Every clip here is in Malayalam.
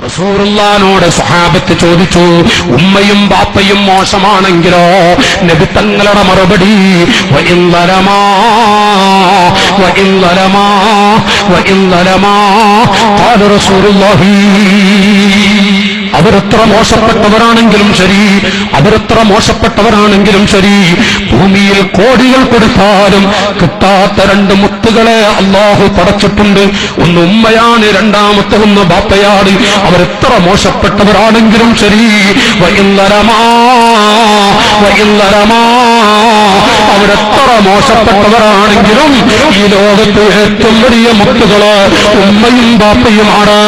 റസൂലുള്ളാഹിനോട് സ്വഹാബത്ത് ചോദിച്ചു, ഉമ്മയും ബാപ്പയും മോശമാണെങ്കിലോ? നബി തങ്ങളുടെ മറുപടി വഇൻ ലലമാ ഖാല റസൂലുള്ളാഹി, അവരെത്ര മോശപ്പെട്ടവരാണെങ്കിലും ശരി, ഭൂമിയിൽ കോടികൾ കൊടുത്താലും കിട്ടാത്ത രണ്ട് മുത്തുകളെ അല്ലാഹു പടച്ചിട്ടുണ്ട്. ഒന്ന് ഉമ്മയാണ്, രണ്ടാമത്തെ ഒന്ന് ബാപ്പയാണ്. അവരെത്ര മോശപ്പെട്ടവരാണെങ്കിലും ശരി, അവരെത്ര മോശപ്പെട്ടവരാണെങ്കിലും ഈ ലോകത്ത് ഏറ്റവും വലിയ മുത്തുകള് ഉമ്മയും ബാപ്പയുമാണ്.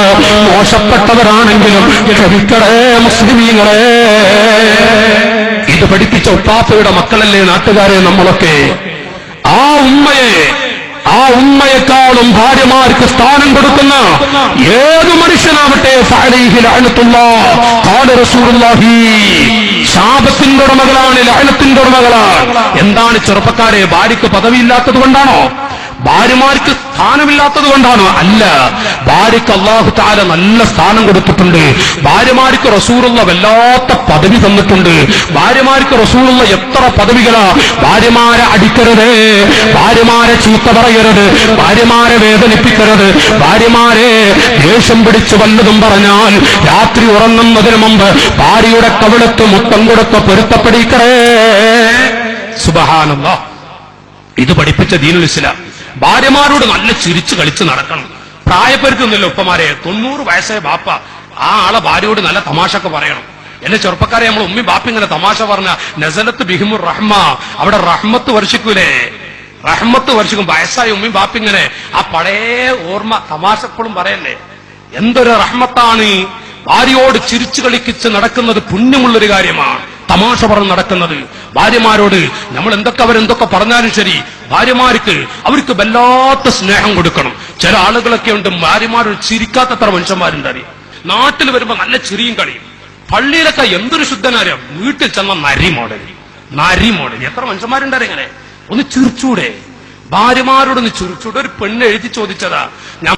മോശപ്പെട്ടവരാണെങ്കിലും ക്ഷമിക്കണേ മുസ്ലിമീങ്ങളെ. ഇത് പഠിപ്പിച്ച ഉപ്പാപ്പയുടെ മക്കളല്ലേ നാട്ടുകാരെ നമ്മളൊക്കെ? ആ ഉമ്മയെക്കാളും ഭാര്യമാർക്ക് സ്ഥാനം കൊടുക്കുന്ന ഏതു മനുഷ്യനാവട്ടെ ഫഅലൈഹി ലഅനത്തുല്ലാഹ് ഖാല റസൂലുള്ളാഹി, ശാപത്തിന്റെ ഉടമകളാണ്, ലഅനത്തിന്റെ ഉടമകളാണ്. എന്താണ് ചെറുപ്പക്കാരെ, ഭാര്യയ്ക്ക് പദവിയില്ലാത്തത് കൊണ്ടാണോ? ഭാര്യമാർക്ക് സ്ഥാനമില്ലാത്തത് കൊണ്ടാണോ? അല്ല, ഭാര്യയ്ക്ക് അല്ലാഹു തആല നല്ല സ്ഥാനം കൊടുത്തിട്ടുണ്ട്. ഭാര്യമാർക്ക് റസൂലുള്ള വല്ലാത്ത പദവി തന്നിട്ടുണ്ട്. ഭാര്യമാർക്ക് റസൂലുള്ള എത്ര പദവികളാ. ഭാര്യമാരെ അടിക്കരുത്, ഭാര്യമാരെ ചീത്ത പറയരുത്, ഭാര്യമാരെ വേദനിപ്പിക്കരുത്, ഭാര്യമാരെ ദേഷ്യം പിടിച്ച് വല്ലതും പറഞ്ഞാൽ രാത്രി ഉറങ്ങുന്നതിന് മുമ്പ് ഭാര്യയുടെ കവിളത്ത് മുത്തം കൊടുത്ത് പൊരുത്തപ്പെടിക്കറേ. സുബ്ഹാനല്ലാഹ്, ഇത് പഠിപ്പിച്ച ദീനുൽ ഇസ്ലാം. ഭാര്യമാരോട് നല്ല ചിരിച്ചു കളിച്ച് നടക്കണം. പ്രായപ്പെടുത്തുന്നില്ല ഉപ്പമാരെ. 90 വയസ്സായ ബാപ്പ ആ ആളെ ഭാര്യയോട് നല്ല തമാശക്ക് പറയണം. എന്റെ ചെറുപ്പക്കാരെ, നമ്മൾ ഉമ്മി ബാപ്പ ഇങ്ങനെ തമാശ പറഞ്ഞ നസലത്ത് ബിഹിമുർ റഹ്മ, അവിടെ റഹ്മത്ത് വർഷിക്കൂലേ? റഹ്മത്ത് വർഷിക്കും. വയസ്സായ ഉമ്മി ബാപ്പ ഇങ്ങനെ ആ പഴയ ഓർമ്മ തമാശപ്പോഴും പറയല്ലേ. എന്തൊരു റഹ്മത്താണ്! ഭാര്യയോട് ചിരിച്ചു കളിക്കിച്ച് നടക്കുന്നത് പുണ്യമുള്ളൊരു കാര്യമാണ്. തമാശ പറഞ്ഞ് നടക്കുന്നത്. ഭാര്യമാരോട് നമ്മൾ അവരെന്തൊക്കെ പറഞ്ഞാലും ശരി, ഭാര്യമാർക്ക് അവർക്ക് വല്ലാത്ത സ്നേഹം കൊടുക്കണം. ചില ആളുകളൊക്കെ ഉണ്ട് ഭാര്യമാരോട് ചിരിക്കാത്തത്ര മനുഷ്യന്മാരുണ്ടറിയാം. നാട്ടിൽ വരുമ്പോ നല്ല ചിരിയും കളിയും. പള്ളിയിലൊക്കെ എന്തൊരു ശുദ്ധനാര്യം. വീട്ടിൽ ചെന്ന നരി മോഡൽ. എത്ര മനുഷ്യന്മാരുണ്ടറിയ ഇങ്ങനെ. ഒന്ന് ചിരിച്ചൂടെ? ഭാര്യമാരോടൊന്ന് ചിരിച്ചൂടെ? ഒരു പെണ്ണ് എഴുതി ചോദിച്ചതാ, ഞാൻ